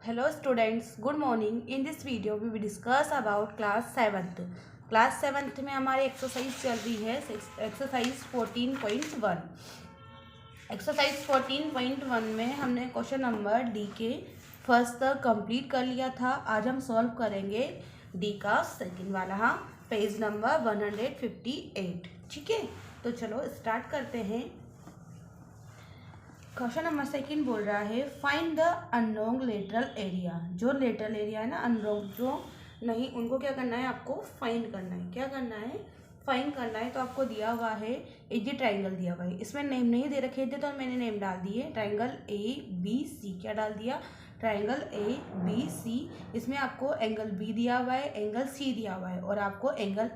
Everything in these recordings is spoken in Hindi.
Hello students, good morning. In this video we will discuss about class 7th. Class 7th में हमारी एक्सरसाइज चल रही है एक्सरसाइज 14.1. एक्सरसाइज 14.1 में हमने क्वेश्चन नंबर डी के फर्स्ट तक कंप्लीट कर लिया था. आज हम सॉल्व करेंगे डी का सेकंड वाला, हाँ, पेज नंबर 158. ठीक है, तो चलो स्टार्ट करते हैं. क्वेश्चन नंबर सेकंड बोल रहा है find the unknown lateral area. जो लेटरल एरिया है ना, अननोन जो नहीं, उनको क्या करना है, आपको फाइंड करना है. क्या करना है, फाइंड करना है. तो आपको दिया हुआ है एक ट्राइंगल दिया हुआ है. इसमें नेम नहीं दे रखे थे तो मैंने नेम डाल दिए, ट्राइंगल ए बी सी. क्या डाल दिया, ट्राइंगल ए बी सी. इसमें आपको एंगल बी दिया हुआ है, एंगल सी दिया हुआ है और आपको एंगल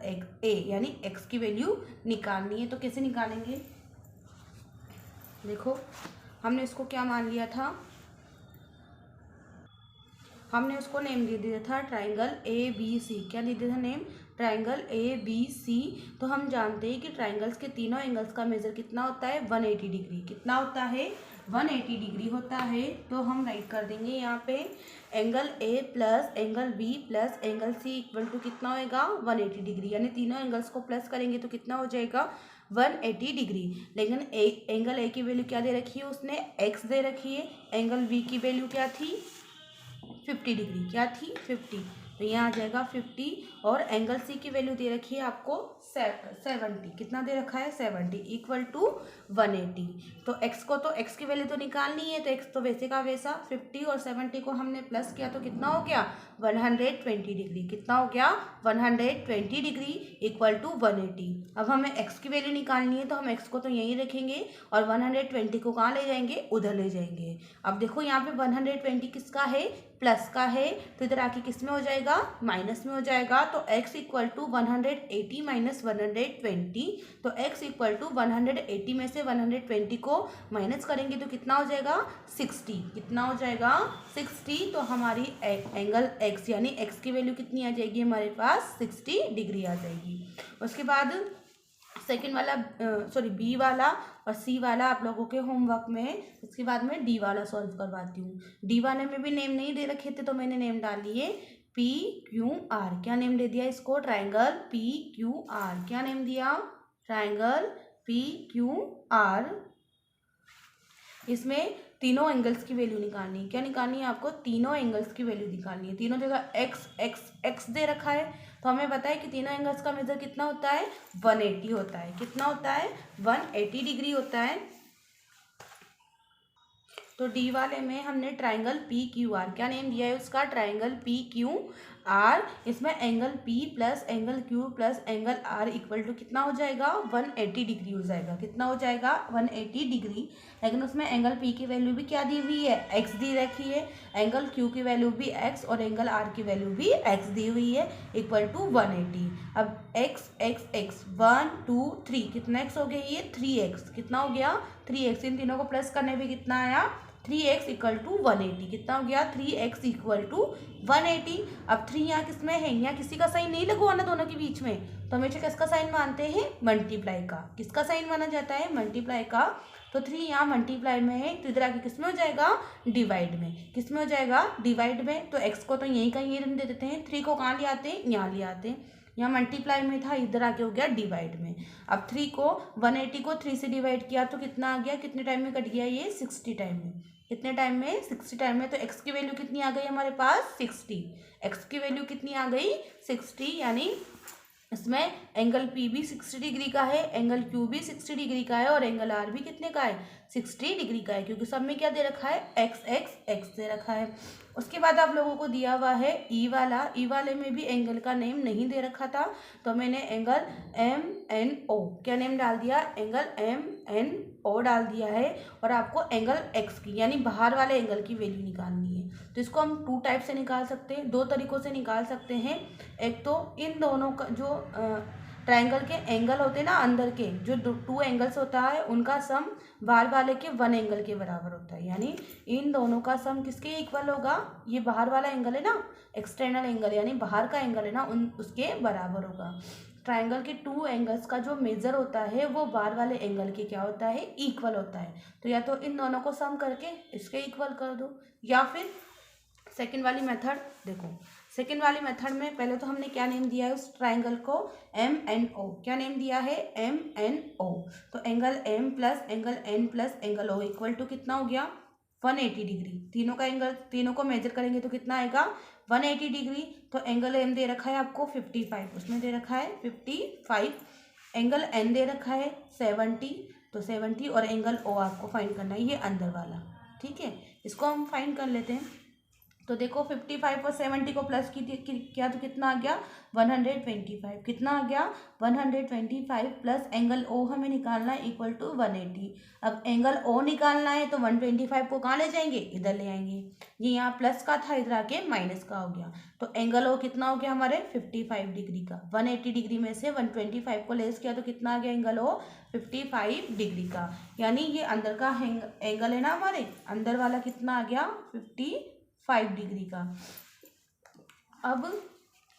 ए यानी एक्स की वैल्यू निकालनी है. तो कैसे निकालेंगे, देखो हमने इसको क्या मान लिया था, हमने उसको नेम दे दिया था ट्राइंगल ए बी सी. क्या दे दिया था name, triangle A B C. तो हम जानते हैं कि ट्राइंगल्स के तीनों एंगल्स का मेजर कितना होता है, 180 डिग्री. कितना होता है, 180 डिग्री होता है. तो हम राइट कर देंगे यहाँ पे angle A plus angle B plus angle C equal to कितना होएगा, 180 डिग्री. यानी तीनों एंगल्स को प्लस करेंगे तो कितना हो जाएगा, 180 डिग्री. लेकिन एंगल ए की वैल्यू क्या दे रखी है, उसने एक्स दे रखी है. एंगल बी की वैल्यू क्या थी, 50 डिग्री. क्या थी, 50. तो यहाँ आ जाएगा 50. और एंगल सी की वैल्यू दे रखी है आपको 70. कितना दे रखा है, 70 इक्वल टू 180. तो एक्स को, तो एक्स की वैल्यू तो निकालनी है. तो एक्स तो वैसे का वैसा, 50 और 70 को हमने प्लस किया तो कितना हो गया, 120 डिग्री. कितना हो गया, 120 डिग्री इक्वल टू 180. अब हमें एक्स की वैल्यू निकालनी है तो हम एक्स को तो यहीं रखेंगे और 120 को कहाँ ले जाएंगे, उधर ले जाएंगे. अब देखो यहाँ पे 120 किसका है, प्लस का है. तो इधर आके किस में हो जाएगा, माइनस में हो जाएगा. तो x इक्वल टू 180 माइनस 120. तो x इक्वल टू 180 में से 120 को माइनस करेंगे तो कितना हो जाएगा, 60. कितना हो जाएगा, 60. तो हमारी एंगल x यानी x की वैल्यू कितनी आ जाएगी, हमारे पास 60 डिग्री आ जाएगी. उसके बाद सेकेंड वाला सॉरी बी वाला और सी वाला आप लोगों के होमवर्क में. उसके बाद में डी वाला सॉल्व करवाती हूँ. डी वाले में भी नेम नहीं दे रखे थे तो मैंने नेम डाल लिए पी क्यू आर. क्या नेम दे दिया इसको, ट्राइंगल पी क्यू आर. क्या नेम दिया, ट्राइंगल पी क्यू आर. इसमें तीनों एंगल्स की वैल्यू निकालनी है. क्या निकालनी है आपको, तीनों एंगल्स की वैल्यू निकालनी है. तीनों जगह एक्स एक्स एक्स दे रखा है तो हमें पता है कि तीनों एंगल्स का मेजर कितना होता है, 180 होता है. कितना होता है, 180 डिग्री होता है. तो डी वाले में हमने ट्राइंगल पी क्यू आर, क्या नेम दिया है उसका, ट्राइंगल पी क्यू आर. इसमें angle P plus angle Q plus angle are equal to कितना हो जाएगा, 180 डिग्री हो जाएगा. कितना हो जाएगा, 180 डिग्री. लेकिन उसमें एंगल पी की वैल्यू भी क्या दी हुई है, एक्स दी रखी है. एंगल क्यू की वैल्यू भी एक्स और एंगल आर की वैल्यू भी एक्स दी हुई है इक्वल टू 180. अब एक्स एक्स एक्स 1 2 3 कितना एक्स हो गया, ये 3x. कितना हो गया, 3x. इन तीनों को प्लस करने पे कितना आया, 3x इक्वल टू 180. कितना हो गया, 3x इक्वल टू 180. अब 3 यहाँ किस में है, यहाँ किसी का साइन नहीं लगवाना दोनों के बीच में. तो हमेशा किसका साइन मानते हैं, मल्टीप्लाई का. किसका साइन माना जाता है, मल्टीप्लाई का. तो 3 यहाँ मल्टीप्लाई में है तो इधर आके किस में हो जाएगा, डिवाइड में. किस में हो जाएगा, डिवाइड में. तो x को तो यहीं का यहीं दे देते हैं, 3 को कहाँ ले आते हैं, यहाँ ले आते हैं. यहाँ मल्टीप्लाई में था, इधर आके हो गया डिवाइड में. अब 3 को 180 को 3 से डिवाइड किया तो कितना आ गया, कितने टाइम में कट गया, ये 60 टाइम में. कितने टाइम में, 60 टाइम में. तो x की वैल्यू कितनी आ गई हमारे पास, 60. x की वैल्यू कितनी आ गई, 60. यानी इसमें एंगल P भी 60 डिग्री का है, एंगल Q भी 60 डिग्री का है और एंगल R भी कितने का है, 60 डिग्री का है. क्योंकि सब में क्या दे रखा है, एक्स एक्स एक्स दे रखा है. उसके बाद आप लोगों को दिया हुआ है ई वाला. ई वाले में भी एंगल का नेम नहीं दे रखा था तो मैंने एंगल एम एन ओ, क्या नेम डाल दिया, एंगल एम एन ओ डाल दिया है. और आपको एंगल एक्स की यानी बाहर वाले एंगल की वैल्यू निकालनी है. तो इसको हम 2 टाइप से निकाल सकते हैं, 2 तरीक़ों से निकाल सकते हैं. एक तो इन दोनों का जो ट्राइंगल के एंगल होते हैं ना, अंदर के जो 2 एंगल्स होता है उनका सम बाहर वाले के 1 एंगल के बराबर होता है. यानी इन दोनों का सम किसके इक्वल होगा, ये बाहर वाला एंगल है ना, एक्सटर्नल एंगल यानी बाहर का एंगल है ना, उसके बराबर होगा. ट्राइंगल के 2 एंगल्स का जो मेजर होता है वो बाहर वाले एंगल के क्या होता है, इक्वल होता है. तो या तो इन दोनों को सम करके इसके इक्वल कर दो, या फिर सेकंड वाली मेथड देखो, सेकंड वाली मेथड में पहले तो हमने क्या नेम दिया है उस ट्राइंगल को, एम एन ओ। क्या नेम दिया है, एम एन ओ। तो angle M plus angle N plus angle O equal to कितना हो गया, 180 डिग्री। तीनों का एंगल, तीनों को मेजर करेंगे तो कितना आएगा, 180 डिग्री। तो एंगल एम दे रखा है आपको 55, उसमें दे रखा है 55। एंगल एन दे रखा है 70, तो 70 और एंगल ओ आपको फाइंड करना है, ये अंदर वाला। ठीक है, इसको हम फाइंड कर लेते हैं। तो देखो 55 और 70 को प्लस किया तो कितना आ गया, 125। कितना आ गया, 125 प्लस एंगल ओ हमें निकालना है इक्वल टू 180। अब एंगल ओ निकालना है तो 125 को कहाँ ले जाएंगे, इधर ले आएंगे। ये यहाँ प्लस का था, इधर आके माइनस का हो गया। तो एंगल ओ कितना हो गया हमारे 55 डिग्री का। 180 डिग्री में से 125 को लेस किया तो कितना आ गया एंगल ओ 55 डिग्री का। यानी ये अंदर का एंगल है ना हमारे, अंदर वाला कितना आ गया 55 डिग्री का। अब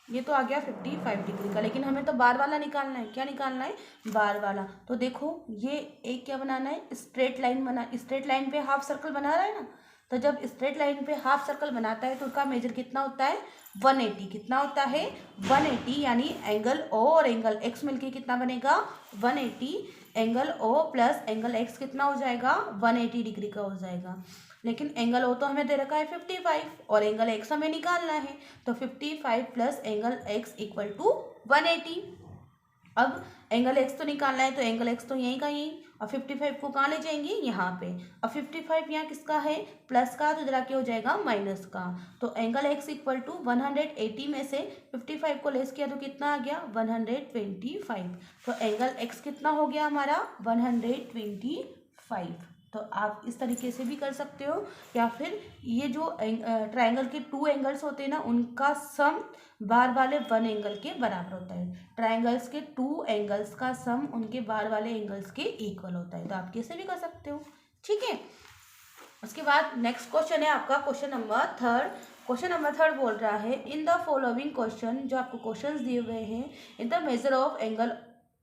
ये तो आ गया 55 डिग्री का, लेकिन हमें तो बार वाला निकालना है। क्या निकालना है, बार वाला। तो देखो ये एक क्या बनाना है, स्ट्रेट लाइन बना, स्ट्रेट लाइन पे हाफ सर्कल बना रहा है ना। तो जब स्ट्रेट लाइन पे हाफ सर्कल बनाता है तो उसका मेजर कितना होता है, 180। कितना होता है, 180। यानी एंगल ओ और एंगल एक्स मिलके कितना बनेगा, 180। Angle O plus angle X कितना हो जाएगा, 180 डिग्री का हो जाएगा। लेकिन एंगल ओ तो हमें दे रखा है 55 और एंगल एक्स हमें निकालना है। तो 55 plus angle X equal to 180। अब एंगल एक्स तो निकालना है, तो एंगल एक्स तो यहीं का यहीं, और 55 को कहाँ ले जाएंगे, यहाँ पे। और 55 यहाँ किसका है, प्लस का, तो इधर आके हो जाएगा माइनस का। तो एंगल एक्स इक्वल टू 180 में से 55 को लेस किया तो कितना आ गया, 125। तो एंगल एक्स कितना हो गया हमारा, 125। तो आप इस तरीके से भी कर सकते हो, या फिर ये जो ट्रायंगल के 2 एंगल्स होते हैं ना, उनका सम बार वाले 1 एंगल के बराबर होता है। ट्रायंगल्स के 2 एंगल्स का सम उनके बार वाले एंगल्स के इक्वल होता है। तो आप कैसे भी कर सकते हो, ठीक है। उसके बाद नेक्स्ट क्वेश्चन है आपका क्वेश्चन नंबर 3। क्वेश्चन नंबर 3 बोल रहा है, इन द फॉलोइंग क्वेश्चन, जो आपको क्वेश्चंस दिए हुए हैं, in the measure of angle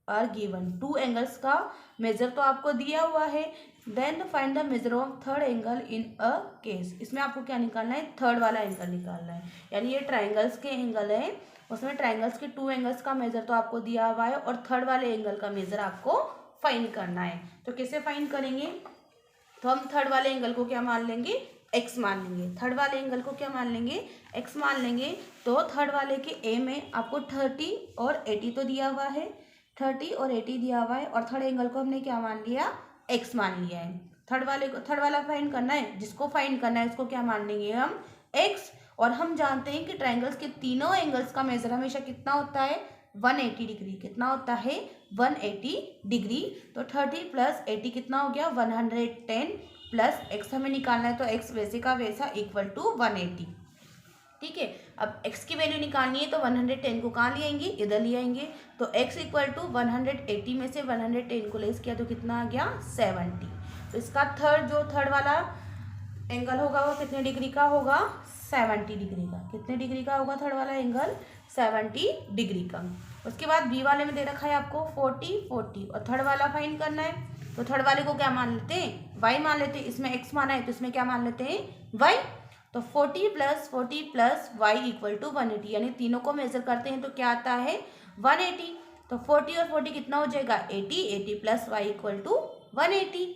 are given. 2 angles का मेजर तो आपको दिया हुआ है, then find the measure of third angle in a case. इसमें आपको क्या निकालना है, थर्ड वाला एंगल निकालना है। यानी ये ट्राइंगल्स के एंगल है, उसमें ट्राइंगल्स के 2 एंगल्स का मेजर तो आपको दिया हुआ है, और थर्ड वाले एंगल का मेजर आपको फाइंड करना है। तो कैसे फाइंड करेंगे, तो हम थर्ड वाले एंगल को क्या मान लेंगे, एक्स मान लेंगे। थर्ड वाले एंगल को क्या मान लेंगे, एक्स मान लेंगे। तो थर्ड वाले के ए में आपको 30 और 80 तो दिया हुआ है, 30 और 80 दिया हुआ है, और थर्ड एंगल को हमने क्या मान लिया, एक्स मान लिया है। थर्ड वाले को, थर्ड वाला फाइंड करना है, जिसको फाइंड करना है उसको क्या मान लेंगे हम, एक्स। और हम जानते हैं कि ट्राइंगल्स के तीनों एंगल्स का मेजर हमेशा कितना होता है, 180 डिग्री। कितना होता है, 180 डिग्री। तो 30 प्लस 80 कितना हो गया, 110 प्लस एक्स हमें निकालना है, तो एक्स वैसे का वैसा इक्वल टू 180। ठीक है, अब x की वैल्यू निकालनी है तो 110 को कहाँ ले आएंगे, इधर ले आएंगे। तो x इक्वल टू 180 में से 110 को लेस किया तो कितना आ गया, 70। तो इसका थर्ड वाला एंगल होगा वो कितने डिग्री का होगा, 70 डिग्री का। कितने डिग्री का होगा थर्ड वाला एंगल, 70 डिग्री का। उसके बाद बी वाले में दे रखा है आपको 40 40, और थर्ड वाला फाइंड करना है। तो थर्ड वाले को क्या मान लेते हैं, y मान लेते हैं। इसमें x माना है तो इसमें क्या मान लेते हैं, y। तो 40 प्लस y इक्वल टू 180, यानी तीनों को मेजर करते हैं तो क्या आता है, 180। तो 40 और 40 कितना हो जाएगा, 80। 80 प्लस y इक्वल टू 180।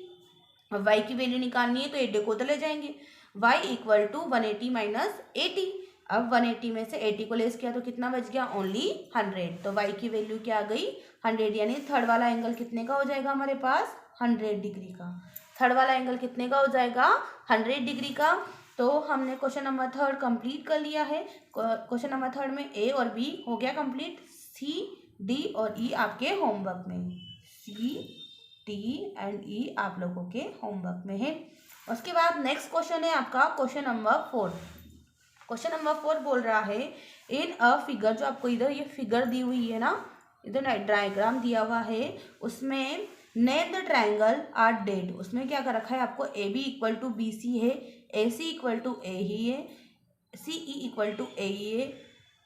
और y की वैल्यू निकालनी है तो 80 को उधर ले जाएंगे। y equal to 180 minus 80। अब 180 में से 80 को लेस किया तो कितना बच गया, ओनली 100। तो y की वैल्यू क्या आ गई, 100। यानी थर्ड वाला एंगल कितने का हो जाएगा हमारे पास, 100 डिग्री का। थर्ड वाला एंगल कितने का हो जाएगा, 100 डिग्री का। तो हमने क्वेश्चन नंबर 3 कंप्लीट कर लिया है। क्वेश्चन नंबर 3 में ए और बी हो गया कंप्लीट, सी डी और ई आपके होमवर्क में, सी डी एंड ई आप लोगों के होमवर्क में है। उसके बाद नेक्स्ट क्वेश्चन है आपका क्वेश्चन नंबर 4। क्वेश्चन नंबर 4 बोल रहा है, इन अ फिगर, जो आपको इधर ये फिगर दी हुई है ना, इधर डायग्राम दिया हुआ है, उसमें name the triangle are dead. उसमें क्या कर रखा है आपको, A B equal to B C है, ए सी इक्वल टू ए ही है, सी E equal to A E है,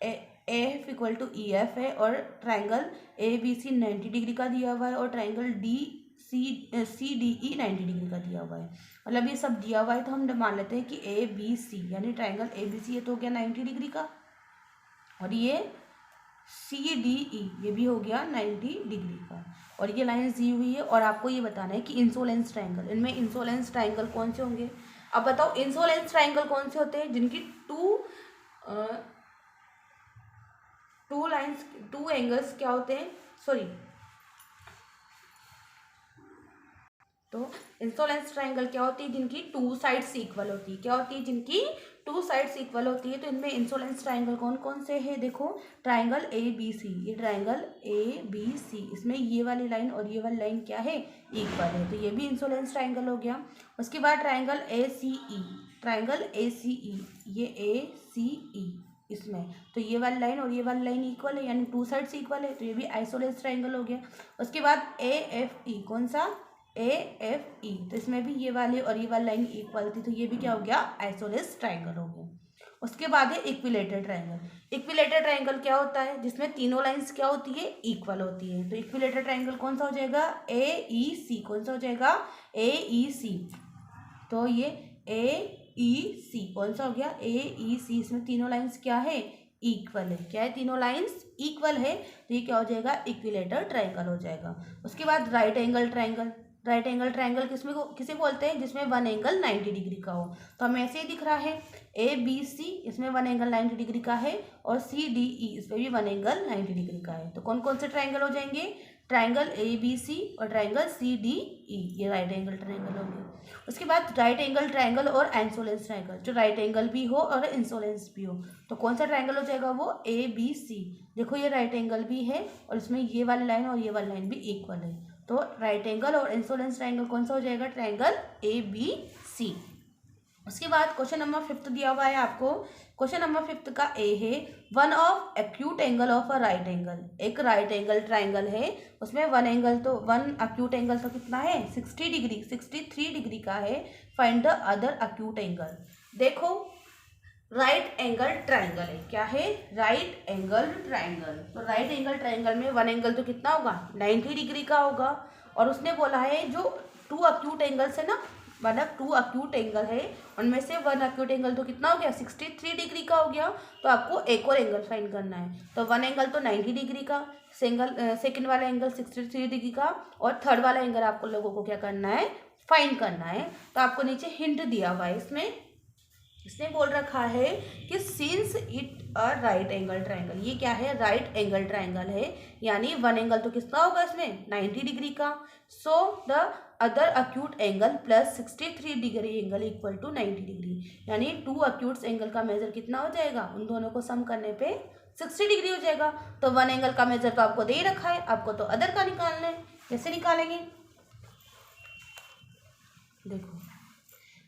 A F equal to E F है, और triangle A B C 90 degree का दिया हुआ है, और triangle D C D E 90 degree का दिया हुआ है। मतलब ये सब दिया हुआ है तो हम मान लेते हैं कि ए बी सी, यानी ट्राइंगल ए बी सी ये तो हो गया 90 डिग्री का, और ये सी डी ई ये भी हो गया 90 डिग्री का, और ये लाइन दी हुई है। और आपको ये बताना है कि इंसोलेंस ट्राइंगल, इनमें इंसोलेंस ट्राइंगल कौन से होंगे। अब बताओ इंसोलेंस ट्राइंगल कौन से होते हैं, जिनकी टू एंगल्स क्या होते हैं, सॉरी, तो इंसोलेंस ट्राइंगल क्या होती है, जिनकी टू साइड्स इक्वल होती है। क्या होती है, जिनकी टू साइड्स इक्वल होती है। तो इनमें इंसोलेंस ट्राइंगल कौन कौन से हैं, देखो ट्राइंगल ए बी सी, ये ट्राइंगल ए बी सी, इसमें ये वाली लाइन और ये वाली लाइन क्या है, इक्वल है, तो ये भी इंसोलेंस ट्राइंगल हो गया। उसके बाद triangle A C E, triangle A सी ई, ये ए सी ई इसमें, तो ये वाली लाइन और ये वाली लाइन इक्वल है, यानी टू साइड्स इक्वल है, तो ये भी आइसोलेंस ट्राइंगल हो गया। उसके बाद ए एफ ई, कौन सा, ए एफ ई, तो इसमें भी ये वाले और ये वाली लाइन इक्वल थी, तो ये भी क्या हो गया, आइसोलेस ट्राइंगल हो गया। उसके बाद है इक्विलेटरल ट्राइंगल। इक्विलेटरल ट्राइंगल क्या होता है, जिसमें तीनों लाइंस क्या होती है, इक्वल होती है। तो इक्विलेटरल ट्राइंगल कौन सा हो जाएगा, ए ई सी, कौन सा हो जाएगा, ए ई सी, तो ये ए ई सी कौन सा हो गया, ए ई सी, इसमें तीनों लाइंस क्या है, इक्वल है। क्या है, तीनों लाइंस इक्वल है, तो ये क्या हो जाएगा, इक्विलेटरल ट्राइंगल हो जाएगा। उसके बाद right angle triangle. Right angle triangle किसे बोलते हैं, जिसमें वन एंगल 90 डिग्री का हो। तो हमें ऐसे ही दिख रहा है, ए बी सी इसमें वन एंगल 90 डिग्री का है, और सी डी ई इसमें भी वन एंगल 90 डिग्री का है। तो कौन कौन से ट्राइंगल हो जाएंगे, ट्राइंगल ए बी सी और ट्राइंगल सी डी ई, ये राइट एंगल ट्राइंगल हो गया। उसके बाद राइट एंगल ट्राइंगल और इंसोलेंस ट्राइंगल, जो राइट एंगल भी हो और इंसोलेंस भी हो, तो कौन सा ट्राइंगल हो जाएगा, वो ए बी सी। देखो ये राइट एंगल भी है और इसमें ये वाली लाइन और ये वाली लाइन भी इक्वल है, तो राइट एंगल और इंसोलेंस ट्राइंगल कौन सा हो जाएगा, ट्राइंगल ए बी सी। उसके बाद क्वेश्चन नंबर 5 दिया हुआ है आपको। क्वेश्चन नंबर 5 का ए है, one of acute angle of a right angle. एक राइट एंगल ट्राइंगल है, उसमें वन एक्यूट एंगल तो कितना है, 60 डिग्री, 63 डिग्री का है। Find the other acute angle. देखो राइट एंगल ट्राइंगल है, क्या है, राइट एंगल ट्राइंगल। तो राइट एंगल ट्राइंगल में वन एंगल तो कितना होगा, 90 डिग्री का होगा, और उसने बोला है जो टू अक्यूट एंगल्स है ना, मतलब टू अक्यूट एंगल है, उनमें से वन अक्यूट एंगल तो कितना हो गया, 63 डिग्री का हो गया। तो आपको एक और एंगल फाइंड करना है। तो वन एंगल तो 90 डिग्री का, सेकंड वाला एंगल 63 डिग्री का, और थर्ड वाला एंगल आपको लोगों को क्या करना है, फाइंड करना है। तो आपको नीचे हिंट दिया हुआ है, इसने बोल रखा है कि since it a right angle triangle, ये क्या है, राइट एंगल ट्राइंगल है, यानी वन एंगल तो कितना होगा इसमें, 90 डिग्री का। So the other acute angle plus 63 degree angle equal to 90 degree, यानी टू अक्यूट्स एंगल का मेजर कितना हो जाएगा, उन दोनों को सम करने पे 60 डिग्री हो जाएगा। तो वन एंगल का मेजर तो आपको दे ही रखा है, आपको तो अदर का निकालना है। कैसे निकालेंगे, देखो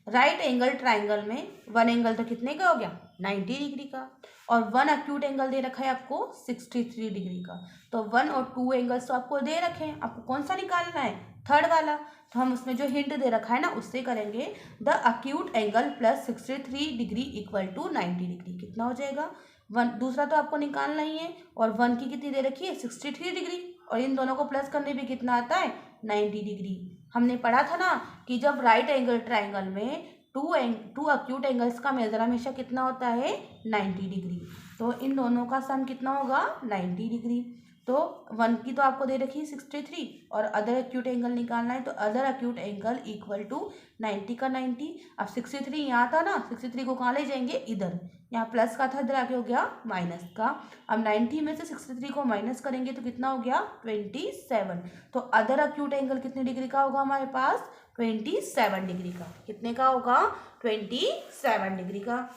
राइट एंगल ट्राइंगल में वन एंगल तो कितने का हो गया, 90 डिग्री का, और वन अक्यूट एंगल दे रखा है आपको 63 डिग्री का। तो वन और टू एंगल्स तो आपको दे रखे हैं, आपको कौन सा निकालना है, थर्ड वाला। तो हम उसमें जो हिंट दे रखा है ना, उससे करेंगे। The acute angle plus 63 degree equal to 90 degree, कितना हो जाएगा, वन। दूसरा तो आपको निकालना ही है, और वन की कितनी दे रखी है, 63 डिग्री, और इन दोनों को प्लस करने पे कितना आता है, 90 डिग्री। हमने पढ़ा था ना कि जब राइट एंगल ट्राइंगल में टू अक्यूट एंगल्स का मेजर हमेशा कितना होता है, 90 डिग्री। तो इन दोनों का सम कितना होगा, 90 डिग्री। तो वन की तो आपको दे रखी है 63, और अदर एक्यूट एंगल निकालना है, तो other acute angle equal to 90 का 90। अब 63 यहाँ था ना, 63 को कहाँ ले जाएंगे, इधर, यहाँ प्लस का था, इधर आके हो गया माइनस का। अब 90 में से 63 को माइनस करेंगे तो कितना हो गया, 27। तो अदर एक्यूट एंगल कितने डिग्री का होगा हमारे पास, 27 डिग्री का। कितने का होगा, 27 डिग्री का।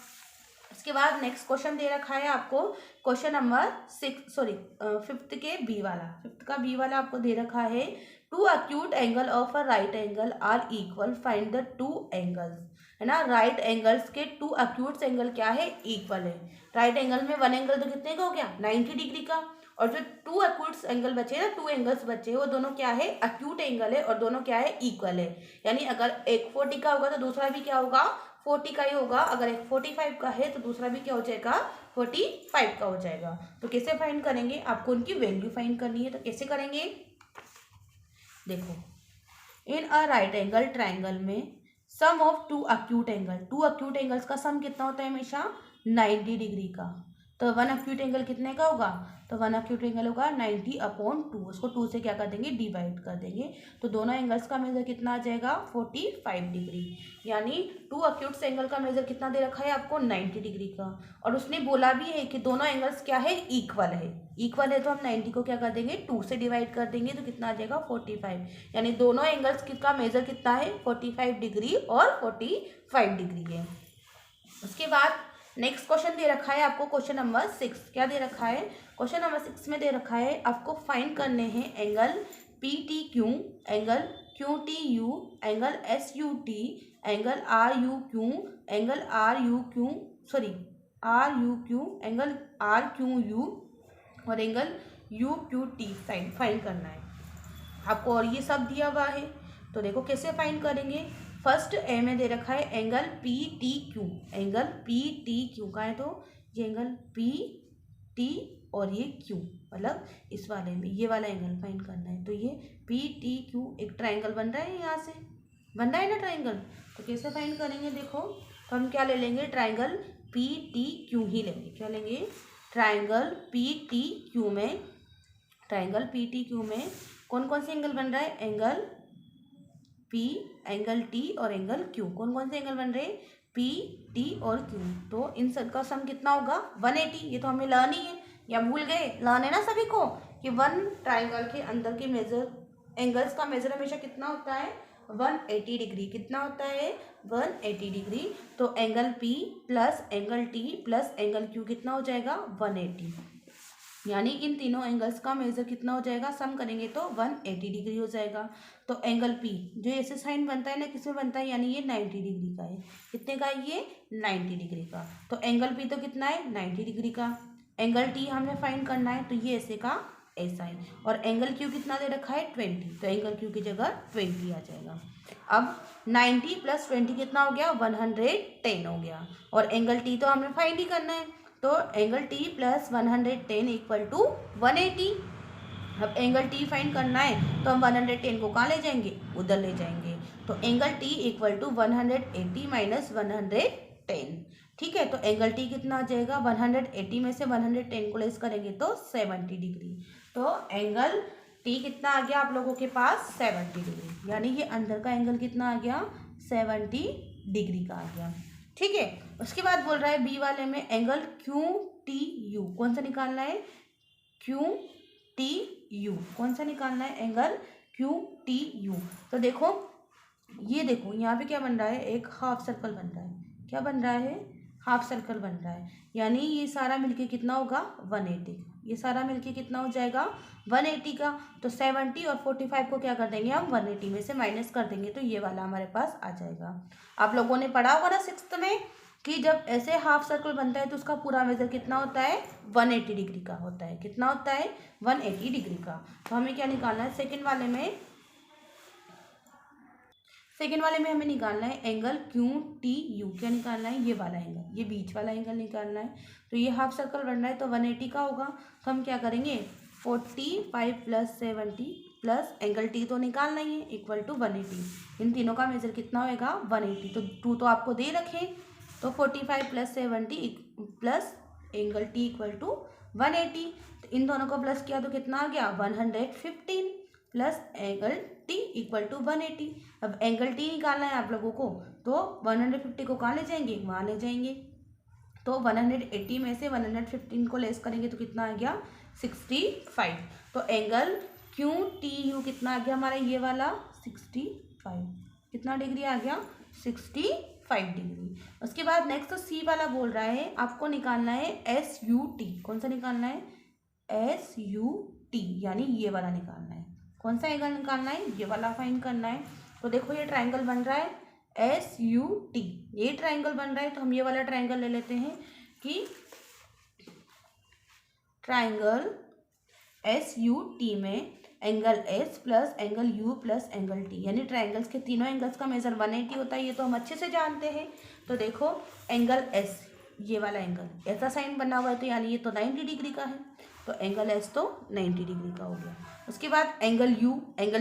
इसके बाद नेक्स्ट क्वेश्चन दे रखा है आपको, क्वेश्चन नंबर 5 के बी वाला, 5 का बी वाला आपको दे रखा है, two acute angle of a right angle are equal, find the two angles, है ना। राइट एंगल्स के टू अक्यूट एंगल क्या है, इक्वल है। राइट एंगल में वन एंगल तो कितने का हो गया, 90 डिग्री का, और जो टू अक्यूट एंगल बचे ना, टू एंगल्स बचे, वो दोनों क्या है, अक्यूट एंगल है, और दोनों क्या है, इक्वल है। यानी अगर एक 40 का होगा तो दूसरा भी क्या होगा, 40 का ही होगा। अगर एक 45 का है तो दूसरा भी क्या हो जाएगा, 45 का हो जाएगा। तो कैसे फाइंड करेंगे, आपको उनकी वैल्यू फाइंड करनी है। तो कैसे करेंगे, देखो इन अ राइट एंगल ट्राइंगल में सम ऑफ टू अक्यूट एंगल्स का सम कितना होता है हमेशा 90 डिग्री का। तो वन अक्यूट एंगल कितने का होगा, तो वन अक्यूट एंगल होगा 90/2, उसको 2 से क्या कर देंगे, डिवाइड कर देंगे। तो दोनों एंगल्स का मेजर कितना आ जाएगा 45 डिग्री। यानी टू अक्यूट एंगल का मेजर कितना दे रखा है आपको 90 डिग्री का। और उसने बोला भी है कि दोनों एंगल्स क्या है, इक्वल है तो हम 90 को क्या कर देंगे 2 से डिवाइड कर देंगे, तो कितना आ जाएगा 45। यानी दोनों एंगल्स का मेजर कितना है 45 डिग्री और 45 डिग्री है। उसके बाद नेक्स्ट क्वेश्चन दे रखा है आपको, क्वेश्चन नंबर 6। क्या दे रखा है, क्वेश्चन नंबर 6 में दे रखा है आपको फाइंड करने हैं angle P T Q, angle Q T U, angle S U T, angle R U Q, angle R U Q angle R Q U और angle U Q T find करना है आपको। और ये सब दिया हुआ है, तो देखो कैसे फाइंड करेंगे। फर्स्ट ए में दे रखा है angle P T Q, angle P T Q का है, तो ये एंगल पी टी और ये क्यू, मतलब इस वाले में ये वाला एंगल फाइंड करना है। तो ये पी टी क्यू एक ट्राइंगल बन रहा है, यहाँ से बन रहा है ना ट्राइंगल। तो कैसे फाइंड करेंगे, देखो तो हम क्या ले लेंगे, ट्राइंगल पी टी क्यू ही लेंगे। क्या लेंगे, ट्राइंगल पी टी क्यू में, ट्राइंगल पी टी क्यू में कौन कौन से एंगल बन रहा है, एंगल पी, एंगल टी और एंगल क्यू। कौन कौन से एंगल बन रहे हैं, पी टी और क्यू। तो इन सब का सम कितना होगा 180। ये तो हमें लर्न ही है, या भूल गए, लर्न है ना सभी को कि वन ट्राइंगल के अंदर के मेजर एंगल्स का मेजर हमेशा कितना होता है 180 डिग्री। कितना होता है 180 डिग्री। तो angle P plus angle T plus angle Q कितना हो जाएगा 180। यानी इन तीनों एंगल्स का मेजर कितना हो जाएगा, सम करेंगे तो 180 डिग्री हो जाएगा। तो एंगल पी जो ऐसे साइन बनता है ना, किसमें बनता है, यानी ये 90 डिग्री का है। कितने का है ये 90 डिग्री का। तो एंगल पी तो कितना है 90 डिग्री का। एंगल टी हमें फाइंड करना है, तो ये ऐसे का ऐसा है। और एंगल क्यू कितना दे रखा है 20, तो एंगल क्यू की जगह 20 आ जाएगा। अब 90 + 20 कितना हो गया 110 हो गया। और एंगल टी तो हमें फाइंड ही करना है, तो एंगल टी + 110 = 180। अब एंगल टी फाइंड करना है तो हम 110 को कहाँ ले जाएंगे, उधर ले जाएंगे। तो एंगल टी = 180 - 110। ठीक है, तो एंगल टी कितना आ जाएगा, 180 में से 110 को लेस करेंगे तो 70 डिग्री। तो एंगल टी कितना आ गया आप लोगों के पास 70 डिग्री। यानी ये अंदर का एंगल कितना आ गया 70 डिग्री का आ गया। ठीक है, उसके बाद बोल रहा है बी वाले में एंगल क्यू टी यू, कौन सा निकालना है, क्यू टी यू कौन सा निकालना है, एंगल क्यू टी यू। तो देखो ये देखो यहाँ पे क्या बन रहा है, एक हाफ सर्कल बन रहा है। क्या बन रहा है, हाफ सर्कल बन रहा है। यानी ये सारा मिलके कितना होगा 180, ये सारा मिलके कितना हो जाएगा 180 का। तो 70 और 45 को क्या कर देंगे हम 180 में से माइनस कर देंगे, तो ये वाला हमारे पास आ जाएगा। आप लोगों ने पढ़ा होगा ना 6th में कि जब ऐसे हाफ सर्कल बनता है तो उसका पूरा मेजर कितना होता है 180 डिग्री का होता है। कितना होता है 180 डिग्री का। तो हमें क्या निकालना है सेकेंड वाले में हमें निकालना है एंगल क्यू टी यू। क्या निकालना है, ये वाला एंगल, ये बीच वाला एंगल निकालना है। तो ये हाफ सर्कल बन रहा है तो 180 का होगा। तो हम क्या करेंगे 45 + 70 प्लस एंगल टी तो निकालना ही है = 180। इन तीनों का मेजर कितना होएगा 180। तो 2 तो आपको दे रखे, तो 45 + 70 प्लस एंगल टी = 180। तो इन दोनों को प्लस किया तो कितना आ गया 115 प्लस एंगल टी = 180। अब एंगल टी निकालना है आप लोगों को, तो 150 को कहाँ ले जाएंगे, वहाँ ले जाएंगे। तो 180 में से 115 को लेस करेंगे तो कितना आ गया 65। तो एंगल क्यू टी यू कितना आ गया हमारा, ये वाला 65। कितना डिग्री आ गया 65 डिग्री। उसके बाद नेक्स्ट तो सी वाला बोल रहा है आपको निकालना है एस यू टी। कौन सा निकालना है एस यू टी, यानी ये वाला निकालना है। कौन सा एंगल निकालना है, ये वाला फाइंड करना है। तो देखो ये ट्राइंगल बन रहा है एस यू टी, ये ट्राइंगल बन रहा है। तो हम ये वाला ट्राइंगल ले लेते हैं कि ट्राइंगल एस यू टी में angle S plus angle U plus angle T, यानी ट्राइंगल्स के तीनों एंगल्स का मेजर 180 होता है। ये तो हम अच्छे से जानते हैं। तो देखो एंगल एस, ये वाला एंगल, ऐसा साइन बना हुआ है तो यानी ये तो 90 डिग्री का है, तो एंगल एस तो 90 डिग्री का हो गया। उसके बाद एंगल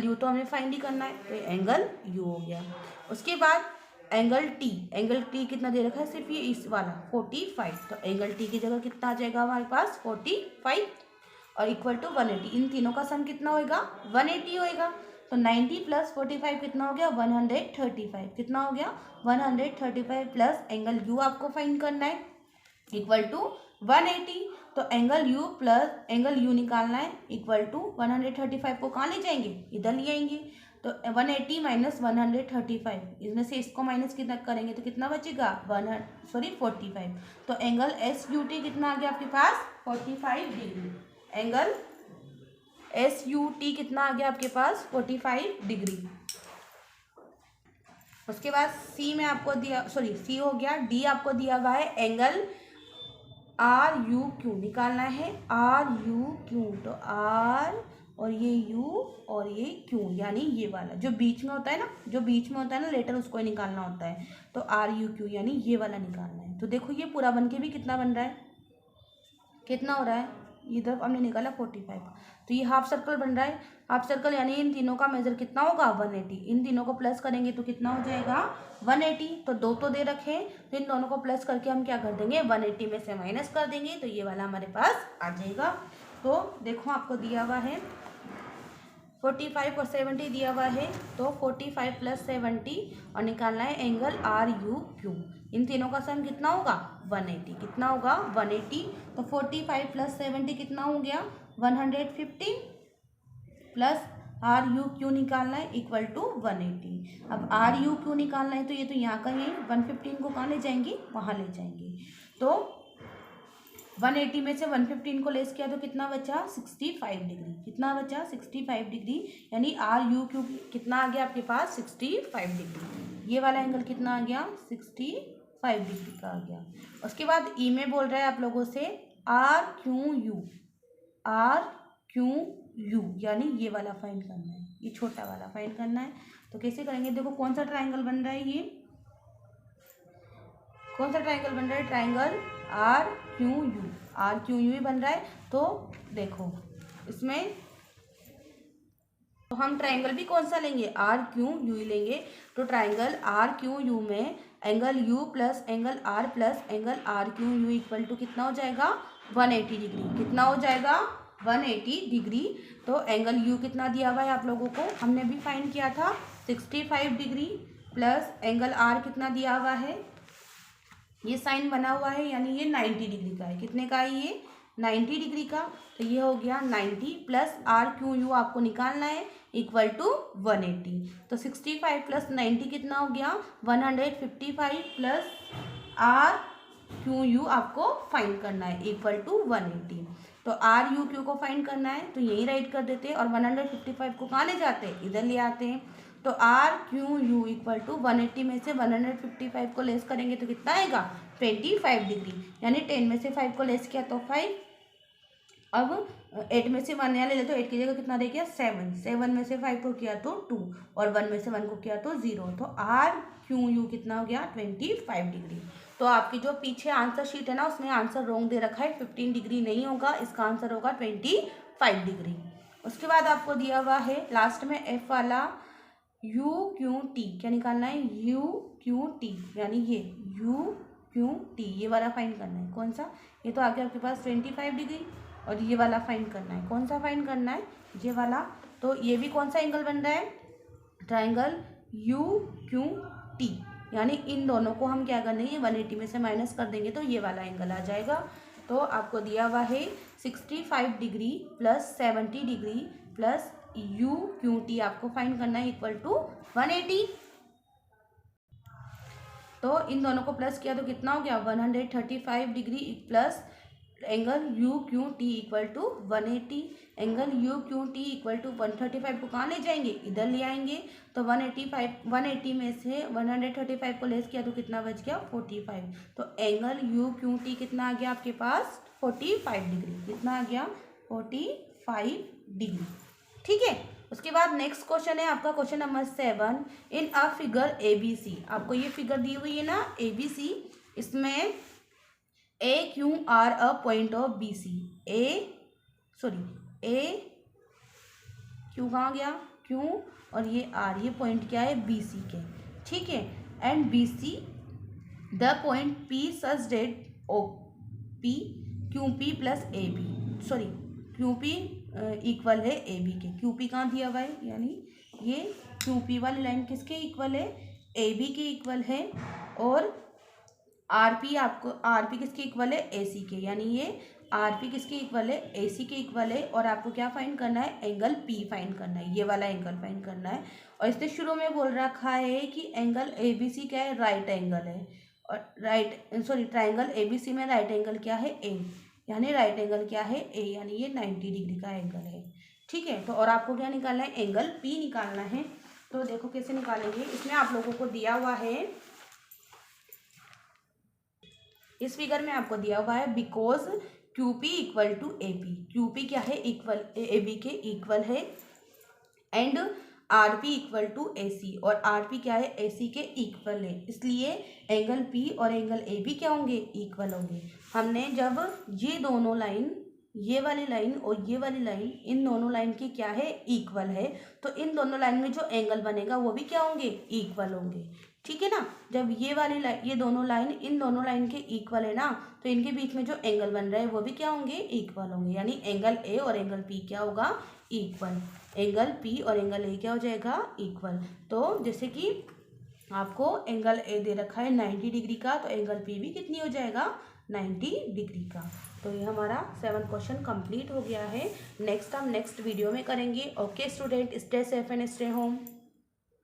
यू तो हमें फाइंड ही करना है, तो एंगल यू हो गया। उसके बाद एंगल टी कितना दे रखा है, सिर्फ ये इस वाला 45, तो एंगल टी की जगह कितना आ जाएगा हमारे पास 45 और इक्वल टू 180। इन तीनों का सम कितना होएगा 180 होएगा। तो 90 प्लस 45 कितना हो गया 135, कितना हो गया 135 प्लस एंगल यू आपको फाइंड करना है इक्वल टू 180। तो एंगल यू निकालना है इक्वल टू 135 को कहाँ ले जाएंगे, इधर ले आएंगे। तो 180 माइनस 135, इसमें से इसको माइनस कितना करेंगे तो कितना बचेगा 45। तो एंगल एस यू टी कितना आ गया आपके पास 45 degree. Angle S U T कितना आ गया आपके पास 45 डिग्री। उसके बाद सी में आपको दिया, सी हो गया। डी आपको दिया हुआ है एंगल आर यू क्यू निकालना है, आर यू क्यू, तो आर और ये यू और ये क्यू, यानी ये वाला जो बीच में होता है ना, लेटर उसको ही निकालना होता है। तो आर यू क्यू यानी ये वाला निकालना है। तो देखो ये पूरा बन के भी कितना बन रहा है, कितना हो रहा है, इधर हमने निकाला 45, तो ये हाफ सर्कल बन रहा है। हाफ सर्कल यानी इन तीनों का मेजर कितना होगा 180। इन तीनों को प्लस करेंगे तो कितना हो जाएगा 180। तो दो तो दे रखे हैं, तो इन दोनों को प्लस करके हम क्या कर देंगे 180 में से माइनस कर देंगे, तो ये वाला हमारे पास आ जाएगा। तो देखो आपको दिया हुआ है 45 और 70 दिया हुआ है, तो 45 प्लस 70 और निकालना है एंगल आर यू क्यू। इन तीनों का सम कितना होगा 180, कितना होगा 180। तो 45 प्लस 70 कितना हो गया 115 प्लस आर यू क्यू निकालना है इक्वल टू 180। अब आर यू क्यू निकालना है तो ये तो यहाँ का ही 115 को कहाँ ले जाएंगे, वहाँ ले जाएंगे। तो 180 में से 115 को लेस किया तो कितना बचा 65 डिग्री, कितना बचा 65 डिग्री, यानी आर यू क्यू कितना आ गया आपके पास 65 डिग्री। ये वाला एंगल कितना आ गया 65 डिग्री का आ गया। उसके बाद ई में बोल रहा है आप लोगों से आर क्यू यू, यानी ये वाला फाइंड करना है, ये छोटा वाला फाइंड करना है। तो कैसे करेंगे, देखो कौन सा ट्राइंगल बन रहा है, ये कौन सा ट्राइंगल बन रहा है, ट्राइंगल आर क्यू यू ही बन रहा है। तो देखो इसमें तो हम ट्राइंगल भी कौन सा लेंगे आर क्यू यू ही लेंगे। तो ट्राइंगल आर क्यू यू में angle U plus angle R plus angle R Q U equal to कितना हो जाएगा 180 डिग्री, कितना हो जाएगा 180 डिग्री। तो एंगल यू कितना दिया हुआ है आप लोगों को, हमने भी फाइंड किया था 65 डिग्री, प्लस एंगल आर कितना दिया हुआ है, ये साइन बना हुआ है यानी ये 90 डिग्री का है, कितने का है ये 90 डिग्री का। तो ये हो गया 90 प्लस आर क्यू यू आपको निकालना है इक्वल टू 180। तो 65 प्लस 90 कितना हो गया 155 प्लस आर क्यू यू आपको फाइंड करना है इक्वल टू 180। तो आर यू क्यू को फाइंड करना है तो यही राइट कर देते हैं और 155 को कहाँ ले जाते हैं, इधर ले आते हैं। तो R Q U equal to 180 में से 155 को लेस करेंगे तो कितना आएगा 25 डिग्री, यानी 10 में से 5 को लेस किया तो 5। अब 8 में से 1 यहाँ ले ले तो 8 की जगह कितना रह गया 7 में से 5 को किया तो 2 और 1 में से 1 को किया तो 0। तो आर क्यू यू कितना हो गया 25 डिग्री। तो आपकी जो पीछे आंसर शीट है ना उसमें आंसर रॉन्ग दे रखा है, 15 डिग्री नहीं होगा, इसका आंसर होगा 25 डिग्री। उसके बाद आपको दिया हुआ है लास्ट में एफ वाला यू क्यू टी, क्या निकालना है यू क्यू टी, यानी ये यू क्यू टी ये वाला फाइंड करना है। कौन सा, ये तो आ गया आपके पास 25 डिग्री और ये वाला फाइंड करना है। कौन सा फाइंड करना है, ये वाला। तो ये भी कौन सा एंगल बन रहा है ट्राइंगल यू क्यू टी, यानी इन दोनों को हम क्या कर देंगे 180 में से माइनस कर देंगे तो ये वाला एंगल आ जाएगा। तो आपको दिया हुआ है 65 degree plus 70 degree plus you Q T आपको फाइंड करना है इक्वल टू 180। तो इन दोनों को प्लस किया तो कितना हो गया 135 degree plus angle U Q T equal to 180। Angle U Q T equal to 135 को कहाँ ले जाएंगे, इधर ले आएंगे। तो 180 में से 135 को लेस किया तो कितना बच गया 45। तो एंगल यू क्यू टी कितना आ गया आपके पास 45 डिग्री, कितना आ गया 45 डिग्री। ठीक है। उसके बाद नेक्स्ट क्वेश्चन है आपका question number 7 in a figure ABC। आपको ये फिगर दी हुई है ना ABC, इसमें A Q R a point of B C. A Q कहाँ गया, क्यू, और ये आर, ये पॉइंट क्या है, बी सी के, ठीक है। And B C the point P such that O P Q P plus A B, sorry Q P equal है ए बी के। क्यू पी कहाँ दिया हुआ है, यानी ये क्यू पी वाली लाइन किसके इक्वल है, ए बी के इक्वल है। और आर पी आपको, आर पी किसके इक्वल है, ए सी के, यानी ये आर पी किसके इक्वल है, ए सी के इक्वल है। और आपको क्या फाइंड करना है, एंगल पी फाइंड करना है, ये वाला एंगल फाइंड करना है। और इसने शुरू में बोल रखा है कि एंगल ए बी सी क्या है, राइट एंगल है। और ट्राइंगल ए बी सी में राइट एंगल क्या है, ए, यानी राइट एंगल क्या है, ए, यानी ये 90 डिग्री का एंगल है, ठीक है। तो और आपको क्या निकालना है, एंगल पी निकालना है। तो देखो कैसे निकालेंगे, इसमें आप लोगों को दिया हुआ है, इस फिगर में आपको दिया हुआ है because Q P equal to A P, Q P क्या है, इक्वल ए बी के इक्वल है। And R P equal to A C, और आर पी क्या है, ए सी के इक्वल है, इसलिए एंगल पी और एंगल ए बी क्या होंगे, इक्वल होंगे। हमने जब ये दोनों लाइन, ये वाली लाइन और ये वाली लाइन, इन दोनों लाइन की क्या है, इक्वल है, तो इन दोनों लाइन में जो एंगल बनेगा वो भी क्या होंगे, इक्वल होंगे, ठीक है ना। जब ये वाली लाइन, ये दोनों लाइन इन दोनों लाइन के इक्वल है ना, तो इनके बीच में जो एंगल बन रहा है वो भी क्या होंगे, इक्वल होंगे, यानी एंगल ए और एंगल पी क्या होगा, इक्वल। एंगल पी और एंगल ए क्या हो जाएगा, इक्वल। तो जैसे कि आपको एंगल ए दे रखा है 90 डिग्री का, तो एंगल पी भी कितनी हो जाएगा, 90 डिग्री का। तो ये हमारा 7 क्वेश्चन कंप्लीट हो गया है। नेक्स्ट हम नेक्स्ट वीडियो में करेंगे। Okay student, stay safe and stay home.